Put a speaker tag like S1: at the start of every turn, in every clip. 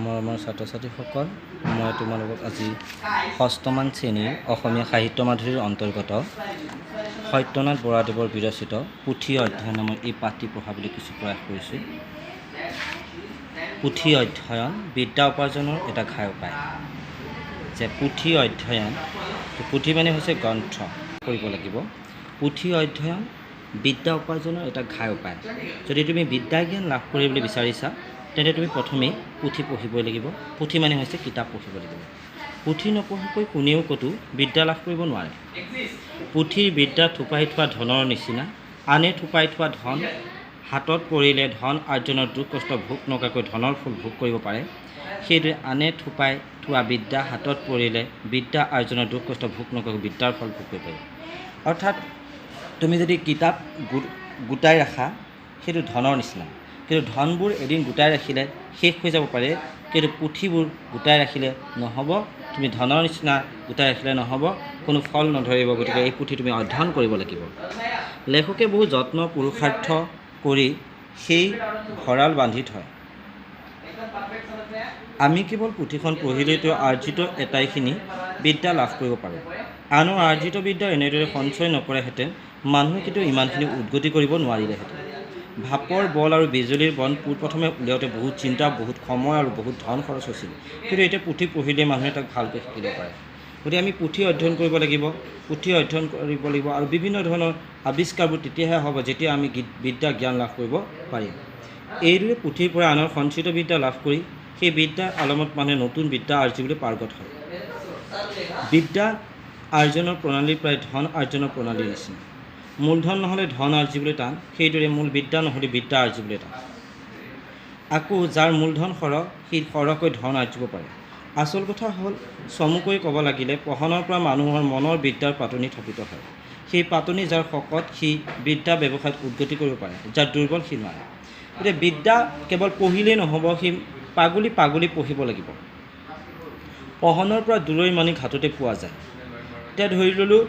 S1: মৰমৰ ছাত্ৰ ছাত্ৰীসকল, মই তোমালোকক আজি ষষ্ঠমান শ্ৰেণীৰ অসমীয়া সাহিত্য মাধুৰীৰ অন্তৰ্গত সত্যনাথ বৰাদেৱৰ বিৰচিত পুথি অধ্যয়ন নামৰ এই পাঠটি পঢ়াবলৈ কিছু প্ৰয়াস কৰিছোঁ। পুথি অধ্যয়ন বিদ্যা উপাৰ্জনৰ এটা ঘাই উপায়। যে পুথি অধ্যয়ন, পুথি মানে হৈছে গ্ৰন্থ কৰিব লাগিব। পুথি অধ্যয়ন বিদ্যা উপাৰ্জনৰ এটা ঘাই উপায়। যদি তুমি বিদ্যা জ্ঞান লাভ কৰিবলৈ বিচাৰিছা, তেন্তে তুমি প্ৰথমেই পুথি পঢ়িবই লাগিব। পুথি মানে হৈছে কিতাপ পঢ়িব লাগিব। পুথি নপঢ়াকৈ কোনেও ক'তো বিদ্যা লাভ কৰিব নোৱাৰে। পুথিৰ বিদ্যা থোপাই থোৱা ধনৰ নিচিনা। আনে থোপাই থোৱা ধন হাতত পৰিলে ধন আৰ্জনৰ দুখ কষ্ট ভোগ নকৰাকৈ ধনৰ ফল ভোগ কৰিব পাৰে। সেইদৰে আনে থোপাই থোৱা বিদ্যা হাতত পৰিলে বিদ্যা আৰ্জনৰ দুখ কষ্ট ভোগ নকৰাকৈ বিদ্যাৰ ফল ভোগ কৰিব পাৰি। অৰ্থাৎ তুমি যদি কিতাপ গোটাই ৰাখা, সেইটো ধনৰ নিচিনা। কিন্তু ধনবোৰ এদিন গোটাই ৰাখিলে শেষ হৈ যাব পাৰে, কিন্তু পুথিবোৰ গোটাই ৰাখিলে নহ'ব। তুমি ধনৰ নিচিনা গোটাই ৰাখিলে নহ'ব, কোনো ফল নধৰিব। গতিকে এই পুথি তুমি অধ্যয়ন কৰিব লাগিব। লেখকে বহু যত্ন পুৰুষাৰ্থ কৰি সেই ভঁৰাল বান্ধি থয়। আমি কেৱল পুথিখন পঢ়িলেতো আৰ্জিত এটাইখিনি বিদ্যা লাভ কৰিব পাৰোঁ। আনৰ আৰ্জিত বিদ্যা এনেদৰে সঞ্চয় নকৰাহেঁতেন মানুহে কিন্তু ইমানখিনি উদ্গতি কৰিব নোৱাৰিলেহেঁতেন। ভাপৰ বল আৰু বিজুলীৰ বন পোনপ্ৰথমে উলিয়াওঁতে বহুত চিন্তা, বহুত সময় আৰু বহুত ধন খৰচ হৈছিল। কিন্তু এতিয়া পুথি পঢ়িলে মানুহে তাক ভালকৈ শিকিব পাৰে। গতিকে আমি পুথি অধ্যয়ন কৰিব লাগিব। পুথি অধ্যয়ন কৰিব লাগিব আৰু বিভিন্ন ধৰণৰ আৱিষ্কাৰবোৰ তেতিয়াহে হ'ব যেতিয়া আমি বিদ্যা জ্ঞান লাভ কৰিব পাৰিম। এইদৰে পুথিৰ পৰা আনৰ সঞ্চিত বিদ্যা লাভ কৰি সেই বিদ্যাৰ আলমত মানুহে নতুন বিদ্যা আৰ্জিবলৈ পাৰ্গত হয়। বিদ্যা আৰ্জনৰ প্ৰণালী প্ৰায় ধন আৰ্জনৰ প্ৰণালীৰ নিচিনা। মূলধন নহ'লে ধন আৰ্জিবলৈ টান, সেইদৰে মূল বিদ্যা নহ'লে বিদ্যা আৰ্জিবলৈ টান। আকৌ যাৰ মূলধন সৰহ, সি সৰহকৈ ধন আৰ্জিব পাৰে। আচল কথা হ'ল, চমুকৈ ক'ব লাগিলে পঢ়নৰ পৰা মানুহৰ মনৰ বিদ্যাৰ পাতনি থপিত হয়। সেই পাতনি যাৰ শকত, সি বিদ্যা ব্যৱসায়ত উদ্গতি কৰিব পাৰে, যাৰ দুৰ্বল সি নোৱাৰে। গতিকে বিদ্যা কেৱল পঢ়িলেই নহ'ব, সি পাগলি পঢ়িব লাগিব। পঢ়নৰ পৰা দূৰৈ মানি ঘাটতে পোৱা যায়। এতিয়া ধৰি ল'লোঁ,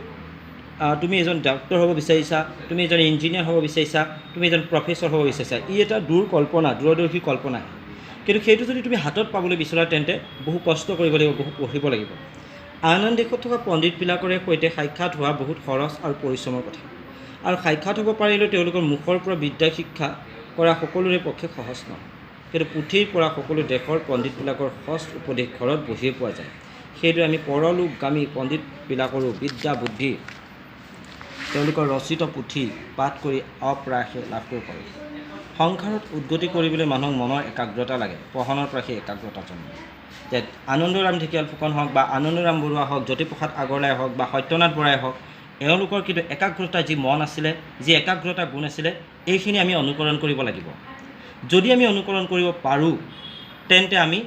S1: তুমি এজন ডাক্তৰ হ'ব বিচাৰিছা, তুমি এজন ইঞ্জিনিয়াৰ হ'ব বিচাৰিছা, তুমি এজন প্ৰফেচৰ হ'ব বিচাৰিছা। ই এটা দূৰদৰ্শী কল্পনা। কিন্তু সেইটো যদি তুমি হাতত পাবলৈ বিচৰা, তেন্তে বহু কষ্ট কৰিব লাগিব, বহু পঢ়িব লাগিব। আন দেশত থকা পণ্ডিতবিলাকৰে সৈতে সাক্ষাৎ হোৱা বহুত খৰচ আৰু পৰিশ্ৰমৰ কথা। আৰু সাক্ষাৎ হ'ব পাৰিলেও তেওঁলোকৰ মুখৰ পৰা বিদ্যা শিক্ষা কৰা সকলোৰে পক্ষে সহজ নহয়। কিন্তু পুথিৰ পৰা সকলো দেশৰ পণ্ডিতবিলাকৰ সহজ উপদেশ ঘৰত বহিয়ে পোৱা যায়। সেইদৰে আমি পৰলোকগামী পণ্ডিতবিলাকৰো বিদ্যা বুদ্ধি তেওঁলোকৰ ৰচিত পুথি পাঠ কৰি অপ্ৰাসে লাভ কৰিব পাৰোঁ। সংসাৰত উদ্গতি কৰিবলৈ মানুহক মনৰ একাগ্ৰতা লাগে। পঢ়নৰ পৰা সেই একাগ্ৰতা জন্ম। যে আনন্দৰাম ঢেকীয়াল ফুকন হওক বা আনন্দৰাম বৰুৱা হওক, জ্যোতিপ্ৰসাদ আগৰৱালাই হওক বা সত্যনাথ বৰাই হওক, এওঁলোকৰ কিন্তু একাগ্ৰতা যি মন আছিলে, যি একাগ্ৰতা গুণ আছিলে, এইখিনি আমি অনুকৰণ কৰিব লাগিব। যদি আমি অনুকৰণ কৰিব পাৰোঁ, তেন্তে আমি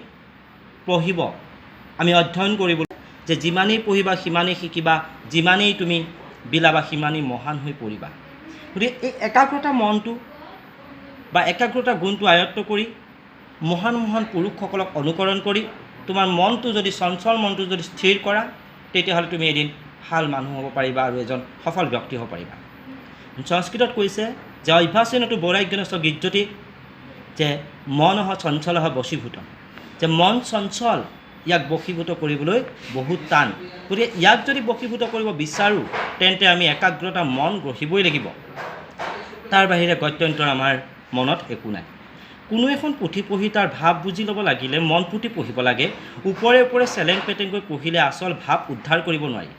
S1: অধ্যয়ন কৰিব, যে যিমানেই পঢ়িবা সিমানেই শিকিবা, যিমানেই তুমি বিলাবা সিমানেই মহান হৈ পৰিবা। গতিকে এই একাগ্ৰতা মনটো বা একাগ্ৰতা গুণটো আয়ত্ব কৰি মহান পুৰুষসকলক অনুকৰণ কৰি তোমাৰ মনটো যদি চঞ্চল মনটো যদি স্থিৰ কৰা, তেতিয়াহ'লে তুমি এদিন ভাল মানুহ হ'ব পাৰিবা আৰু এজন সফল ব্যক্তি হ'ব পাৰিবা। সংস্কৃতত কৈছে যে অভ্যাসেনতু বৈৰাগ্যেনশ্চ গৃহ্যতে, যে মনঃ চঞ্চলঃ বশীভূত। যে মন চঞ্চল, ইয়াক বশীভূত কৰিবলৈ বহুত টান। গতিকে ইয়াক যদি বশীভূত কৰিব বিচাৰোঁ, তেন্তে আমি একাগ্ৰতা মন গঢ়িবই লাগিব। তাৰ বাহিৰে গত্যন্তৰ আমাৰ মনত একো নাই। কোনো এখন পুথি পঢ়ি তাৰ ভাৱ বুজি ল'ব লাগিলে মন পুতি পঢ়িব লাগে। ওপৰে চেলেং পেটেংকৈ পঢ়িলে আচল ভাৱ উদ্ধাৰ কৰিব নোৱাৰি।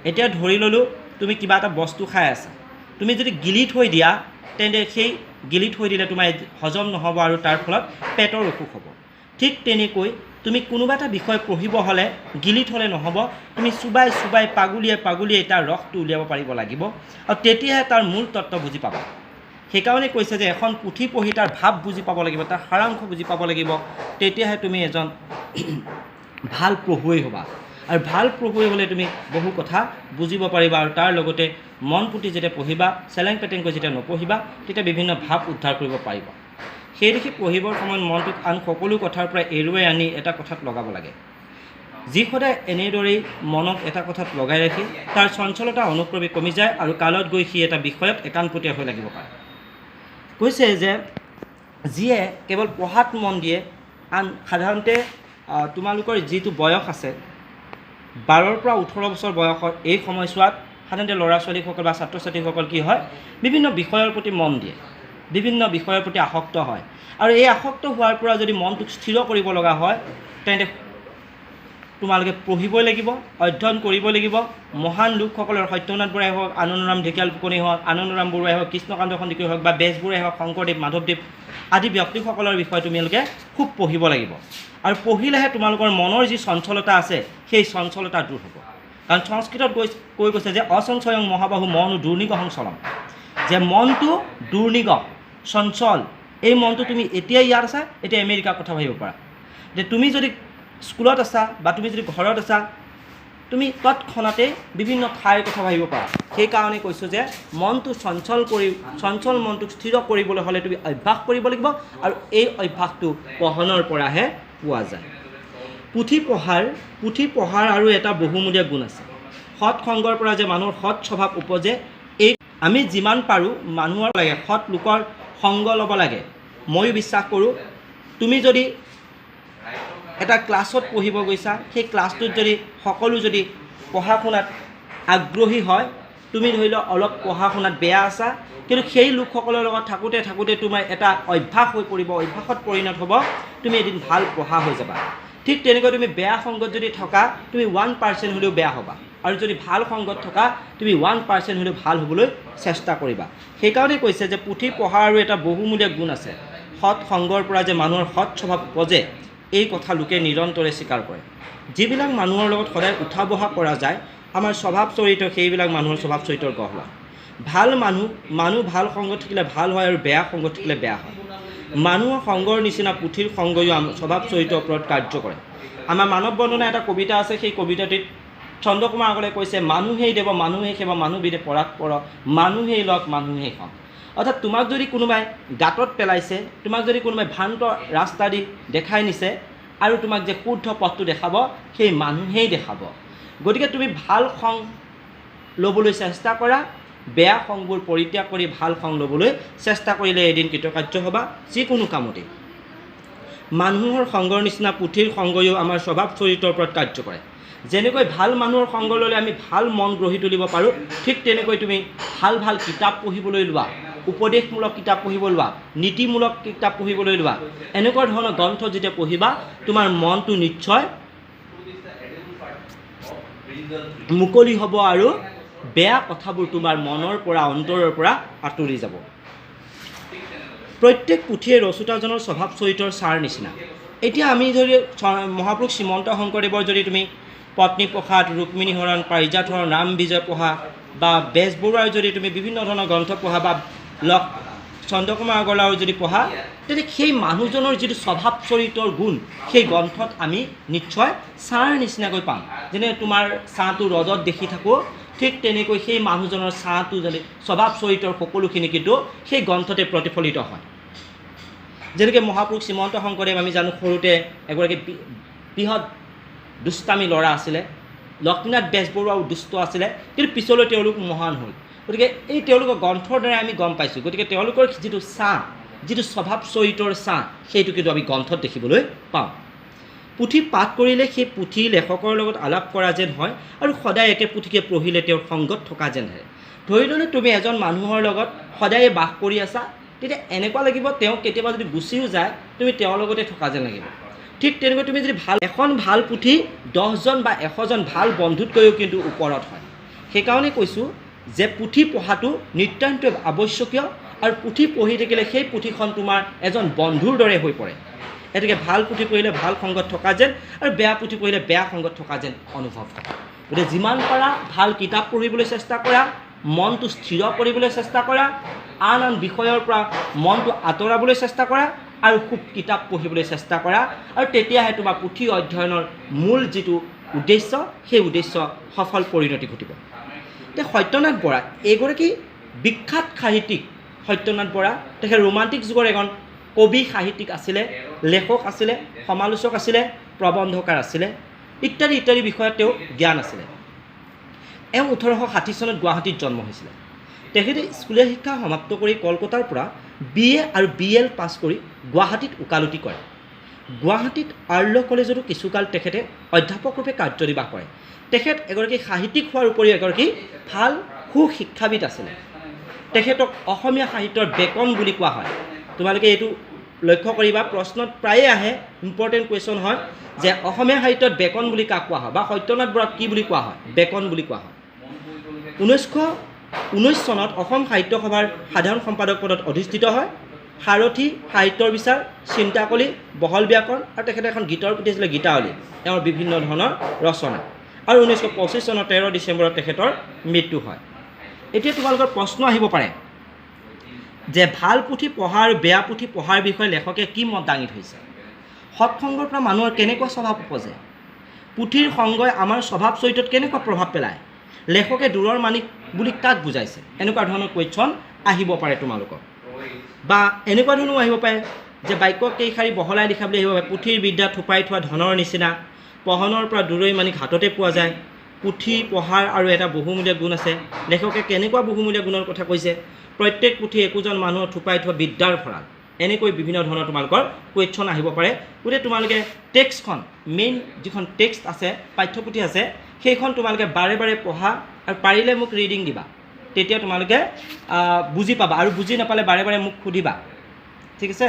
S1: এতিয়া ধৰি ল'লোঁ, তুমি কিবা এটা বস্তু খাই আছা, তুমি যদি গিলি থৈ দিয়া, তেন্তে সেই গিলি থৈ দিলে তোমাৰ হজম নহ'ব আৰু তাৰ ফলত পেটৰ অসুখ হ'ব। ঠিক তেনেকৈ তুমি কোনোবা এটা বিষয় পঢ়িব হ'লে গিলি থ'লে নহ'ব, তুমি চুবাই পাগুলিয়াই তাৰ ৰসটো উলিয়াব পাৰিব লাগিব, আৰু তেতিয়াহে তাৰ মূল তত্ত্ব বুজি পাবা। সেইকাৰণে কৈছে যে এখন পুথি পঢ়ি তাৰ ভাৱ বুজি পাব লাগিব, তাৰ সাৰাংশ বুজি পাব লাগিব, তেতিয়াহে তুমি এজন ভাল পঢ়ুৱৈ হ'বা। আৰু ভাল পঢ়ুৱৈ হ'লে তুমি বহু কথা বুজিব পাৰিবা, আৰু তাৰ লগতে মন পুতি যেতিয়া পঢ়িবা, চেলেং পেটেংকৈ যেতিয়া নপঢ়িবা, তেতিয়া বিভিন্ন ভাৱ উদ্ধাৰ কৰিব পাৰিবা। সেই দেখি পঢ়িবৰ সময়ত মনটোক আন সকলো কথাৰ পৰা এৰুৱাই আনি এটা কথাত লগাব লাগে। যি সদায় এনেদৰেই মনক এটা কথাত লগাই ৰাখি তাৰ চঞ্চলতা অনুক্ৰমে কমি যায় আৰু কালত গৈ সি এটা বিষয়ত একানপতীয়া হৈ লাগিব পাৰে। কৈছে যে যিয়ে কেৱল পঢ়াত মন দিয়ে, সাধাৰণতে তোমালোকৰ যিটো বয়স আছে 12ৰ পৰা 18 বছৰ বয়সৰ এই সময়ছোৱাত সাধাৰণতে ল'ৰা ছোৱালীসকল বা ছাত্ৰ ছাত্ৰীসকল কি হয় বিভিন্ন বিষয়ৰ প্ৰতি মন দিয়ে, বিভিন্ন বিষয়ৰ প্ৰতি আসক্ত হয়। আৰু এই আসক্ত হোৱাৰ পৰা যদি মনটোক স্থিৰ কৰিব লগা হয় তেন্তে তোমালোকে পঢ়িবই লাগিব, অধ্যয়ন কৰিব লাগিব। মহান লোকসকলৰ সত্যনাথ বৰাই হওক, আনন্দৰাম ঢেকিয়াল ফুকনি হওক, আনন্দৰাম বৰুৱাই হওক, কৃষ্ণকান্ত সন্দিকৈ হওক বা বেজবৰুৱাই হওক, শংকৰদেৱ, মাধৱদেৱ আদি ব্যক্তিসকলৰ বিষয়ে তোমালোকে খুব পঢ়িব লাগিব। আৰু পঢ়িলেহে তোমালোকৰ মনৰ যি চঞ্চলতা আছে সেই চঞ্চলতা দূৰ হ'ব। কাৰণ সংস্কৃতত কৈ গৈছে যে অচঞ্চয়ং মহাবাহু মনো দুৰ্নিগহং চলম, যে মনটো দুৰ্নিগহ চঞ্চল। এই মনটো তুমি এতিয়া ইয়াত আছা, এতিয়া আমেৰিকাৰ কথা ভাবিব পাৰা। যে তুমি যদি স্কুলত আছা বা তুমি যদি ঘৰত আছা, তুমি তৎক্ষণাতে বিভিন্ন ঠাইৰ কথা ভাবিব পাৰা। সেইকাৰণে কৈছোঁ যে মনটো চঞ্চল মনটোক স্থিৰ কৰিবলৈ হ'লে তুমি অভ্যাস কৰিব লাগিব, আৰু এই অভ্যাসটো পঢ়নৰ পৰাহে পোৱা যায়। পুথি পঢ়াৰ আৰু এটা বহুমূলীয়া গুণ আছে। সৎ সংগৰ পৰা যে মানুহৰ সৎ স্বভাৱ উপজে, এই আমি যিমান পাৰোঁ মানুহৰ লাগে সৎ লোকৰ সংগ ল'ব লাগে। ময়ো বিশ্বাস কৰোঁ তুমি যদি এটা ক্লাছত পঢ়িব গৈছা, সেই ক্লাছটোত যদি সকলো যদি পঢ়া শুনাত আগ্ৰহী হয়, তুমি ধৰি লওক অলপ পঢ়া শুনাত বেয়া আছা, কিন্তু সেই লোকসকলৰ লগত থাকোঁতে তোমাৰ এটা অভ্যাস হৈ পৰিব, অভ্যাসত পৰিণত হ'ব, তুমি এদিন ভাল পঢ়া হৈ যাবা। ঠিক তেনেকৈ তুমি বেয়া সংগত যদি থকা তুমি 1% হ'লেও বেয়া হ'বা, আৰু যদি ভাল সংগত থকা তুমি 1% হ'লেও ভাল হ'বলৈ চেষ্টা কৰিবা। সেইকাৰণে কৈছে যে পুথি পঢ়াৰ আৰু এটা বহুমূলীয়া গুণ আছে। সৎ সংগৰ পৰা যে মানুহৰ সৎ স্বভাৱ উপজে, এই কথা লোকে নিৰন্তৰে স্বীকাৰ কৰে। যিবিলাক মানুহৰ লগত সদায় উঠা বহা কৰা যায়, আমাৰ স্বভাৱ চৰিত্ৰ সেইবিলাক মানুহৰ স্বভাৱ চৰিত্ৰৰ গঢ় লয়। ভাল মানুহ ভাল সংগত থাকিলে ভাল হয়, আৰু বেয়া সংগত থাকিলে বেয়া হয়। মানুহৰ সংগৰ নিচিনা পুথিৰ সংগয়ো স্বভাৱ চৰিত্ৰৰ ওপৰত কাৰ্য কৰে। আমাৰ মানৱ বন্দনা এটা কবিতা আছে, সেই কবিতাটিত চন্দ্ৰকুমাৰ আগলে কৈছে, মানুহেই দেৱ মানুহেই সেৱ মানুহবিধে পৰাৎপৰ, মানুহেই লগ মানুহেই হওক। অৰ্থাৎ তোমাক যদি কোনোবাই গাঁতত পেলাইছে, তোমাক যদি কোনোবাই ভ্ৰান্ত ৰাস্তা দি দেখাই নিছে, আৰু তোমাক যে শুদ্ধ পথটো দেখাব সেই মানুহেই দেখাব। গতিকে তুমি ভাল সং ল'বলৈ চেষ্টা কৰা, বেয়া সংবোৰ পৰিত্যাগ কৰি ভাল সং ল'বলৈ চেষ্টা কৰিলে এদিন কৃতকাৰ্য হ'বা যিকোনো কামতেই। মানুহৰ সংগৰ নিচিনা পুথিৰ সংগয়ো আমাৰ স্বভাৱ চৰিত্ৰৰ ওপৰত কাৰ্য কৰে। যেনেকৈ ভাল মানুহৰ সংগ ল'লে আমি ভাল মন গঢ়ি তুলিব পাৰোঁ, ঠিক তেনেকৈ তুমি ভাল কিতাপ পঢ়িবলৈ লোৱা, উপদেশমূলক কিতাপ পঢ়িব লোৱা, নীতিমূলক কিতাপ পঢ়িবলৈ লোৱা। এনেকুৱা ধৰণৰ গ্ৰন্থ যেতিয়া পঢ়িবা, তোমাৰ মনটো নিশ্চয় মুকলি হ'ব, আৰু বেয়া কথাবোৰ তোমাৰ মনৰ পৰা অন্তৰৰ পৰা আঁতৰি যাব। প্ৰত্যেক পুথিয়ে ৰচোতাজনৰ স্বভাৱ চৰিত্ৰৰ সাৰ নিচিনা। এতিয়া আমি যদি মহাপুৰুষ শ্ৰীমন্ত শংকৰদেৱৰ যদি তুমি পত্নীপ্ৰসাদ, ৰুক্মিণী হৰণ, পাৰিজাত হৰণ, ৰাম বিজয় পঢ়া, বা বেজবৰুৱাৰ যদি তুমি বিভিন্ন ধৰণৰ গ্ৰন্থ পঢ়া, বা চন্দ্ৰকুমাৰ আগৰৱালাৰ যদি পঢ়া, তেতিয়া সেই মানুহজনৰ যিটো স্বভাৱ চৰিত্ৰৰ গুণ সেই গ্ৰন্থত আমি নিশ্চয় ছাঁৰ নিচিনাকৈ পাম। যেনে তোমাৰ ছাঁটো ৰ'দত দেখি থাকোঁ, ঠিক তেনেকৈ সেই মানুহজনৰ ছাঁটো যদি স্বভাৱ চৰিত্ৰৰ সকলোখিনি কিন্তু সেই গ্ৰন্থতে প্ৰতিফলিত হয়। যেনেকৈ মহাপুৰুষ শ্ৰীমন্ত শংকৰদেৱ আমি জানো সৰুতে এগৰাকী বৃহৎ দুষ্টামী ল'ৰা আছিলে। লক্ষ্মীনাথ বেজবৰুৱাও দুষ্ট আছিলে, কিন্তু পিছলৈ তেওঁলোক মহান হ'ল। গতিকে এই তেওঁলোকৰ গ্ৰন্থৰ দ্বাৰা আমি গম পাইছোঁ। গতিকে তেওঁলোকৰ যিটো ছাঁ, যিটো স্বভাৱ চৰিত্ৰৰ ছাঁ, সেইটো কিন্তু আমি গ্ৰন্থত দেখিবলৈ পাওঁ। পুথি পাঠ কৰিলে সেই পুথি লেখকৰ লগত আলাপ কৰা যেন হয়, আৰু সদায় একে পুথিকে পঢ়িলে তেওঁৰ সংগত থকা যেন হয়। ধৰি ল'লে তুমি এজন মানুহৰ লগত সদায়ে বাস কৰি আছা, তেতিয়া এনেকুৱা লাগিব তেওঁ কেতিয়াবা যদি গুচিও যায়, তুমি তেওঁৰ লগতে থকা যেন লাগিব। ঠিক তেনেকৈ তুমি যদি এখন ভাল পুথি 10জন বা 100জন ভাল বন্ধুতকৈও কিন্তু ওপৰত হয়। সেইকাৰণে কৈছোঁ যে পুথি পঢ়াটো নিতান্ত আৱশ্যকীয়, আৰু পুথি পঢ়ি থাকিলে সেই পুথিখন তোমাৰ এজন বন্ধুৰ দৰে হৈ পৰে। গতিকে ভাল পুথি পঢ়িলে ভাল সংগত থকা যেন, আৰু বেয়া পুথি পঢ়িলে বেয়া সংগত থকা যেন অনুভৱ হয়। গতিকে যিমান পাৰা ভাল কিতাপ পঢ়িবলৈ চেষ্টা কৰা, মনটো স্থিৰ কৰিবলৈ চেষ্টা কৰা, আন বিষয়ৰ পৰা মনটো আঁতৰাবলৈ চেষ্টা কৰা, আৰু খুব কিতাপ পঢ়িবলৈ চেষ্টা কৰা, আৰু তেতিয়াহে তোমাৰ পুথি অধ্যয়নৰ মূল যিটো উদ্দেশ্য সেই উদ্দেশ্য সফল পৰিণতি ঘটিব। এতিয়া সত্যনাথ বৰা এগৰাকী বিখ্যাত সাহিত্যিক। সত্যনাথ বৰা তেখেত ৰোমান্টিক যুগৰ এজন কবি সাহিত্যিক আছিলে, লেখক আছিলে, সমালোচক আছিলে, প্ৰবন্ধকাৰ আছিলে, ইত্যাদি ইত্যাদি বিষয়ত তেওঁ জ্ঞান আছিলে। 1860 চনত গুৱাহাটীত জন্ম হৈছিলে। তেখেতে স্কুলীয়া শিক্ষা সমাপ্ত কৰি কলকাতাৰ পৰা BA আৰু BL পাছ কৰি গুৱাহাটীত ওকালতি কৰে। গুৱাহাটীত আৰ্য কলেজতো কিছুকাল তেখেতে অধ্যাপকৰূপে কাৰ্যনিৰ্বাহ কৰে। তেখেত এগৰাকী সাহিত্যিক হোৱাৰ উপৰিও এগৰাকী ভাল সুশিক্ষাবিদ আছিলে। তেখেতক অসমীয়া সাহিত্যৰ বেকন বুলি কোৱা হয়। তোমালোকে এইটো লক্ষ্য কৰিবা, প্ৰশ্নত প্ৰায়ে আহে, ইম্পৰ্টেণ্ট কুৱেশ্যন হয় যে অসমীয়া সাহিত্যত বেকন বুলি কাক কোৱা হয় বা সত্যনাথ বৰাক কি বুলি কোৱা হয়? বেকন বুলি কোৱা হয়। 1919 চনত অসম সাহিত্য সভাৰ সাধাৰণ সম্পাদক পদত অধিষ্ঠিত হয়। সাৰথি, সাহিত্যৰ বিচাৰ, চিন্তাকলি, বহল ব্যাকৰণ আৰু তেখেতে এখন গীতৰ পুথি আছিলে গীতাৱলী, তেওঁৰ বিভিন্ন ধৰণৰ ৰচনা। আৰু 1925 চনৰ 13 ডিচেম্বৰত তেখেতৰ মৃত্যু হয়। এতিয়া তোমালোকৰ প্ৰশ্ন আহিব পাৰে যে ভাল পুথি পঢ়া আৰু বেয়া পুথি পঢ়াৰ বিষয়ে লেখকে কি মত দাঙি ধৰিছে? সৎসংগৰ পৰা মানুহৰ কেনেকুৱা স্বভাৱ উপজে? পুথিৰ সংগই আমাৰ স্বভাৱ চৰিত্ৰত কেনেকুৱা প্ৰভাৱ পেলায়? লেখকে দূৰৰ মানিক বুলি কাক বুজাইছে? এনেকুৱা ধৰণৰ কুৱেশ্যন আহিব পাৰে তোমালোকৰ। বা এনেকুৱা ধৰণৰ আহিব পাৰে যে বাক্য কেইশাৰী বহলাই লিখা বুলি আহিব পাৰে। পুথিৰ বিদ্যা থোপাই থোৱা ধনৰ নিচিনা, পহনৰ পৰা দূৰৈ মানিক হাততে পোৱা যায়। পুথি পঢ়াৰ আৰু এটা বহুমূলীয়া গুণ আছে। লেখকে কেনেকুৱা বহুমূলীয়া গুণৰ কথা কৈছে? প্ৰত্যেক পুথি একোজন মানুহৰ থোপাই থোৱা বিদ্যাৰ ভঁৰাল। এনেকৈ বিভিন্ন ধৰণৰ তোমালোকৰ কুৱেশ্যন আহিব পাৰে। গতিকে তোমালোকে টেক্সটখন, মেইন যিখন টেক্সট আছে, পাঠ্যপুথি আছে, সেইখন তোমালোকে বাৰে বাৰে পঢ়া আৰু পাৰিলে মোক ৰিডিং দিবা, তেতিয়া তোমালোকে বুজি পাবা। আৰু বুজি নাপালে বাৰে বাৰে মোক সুধিবা, ঠিক আছে?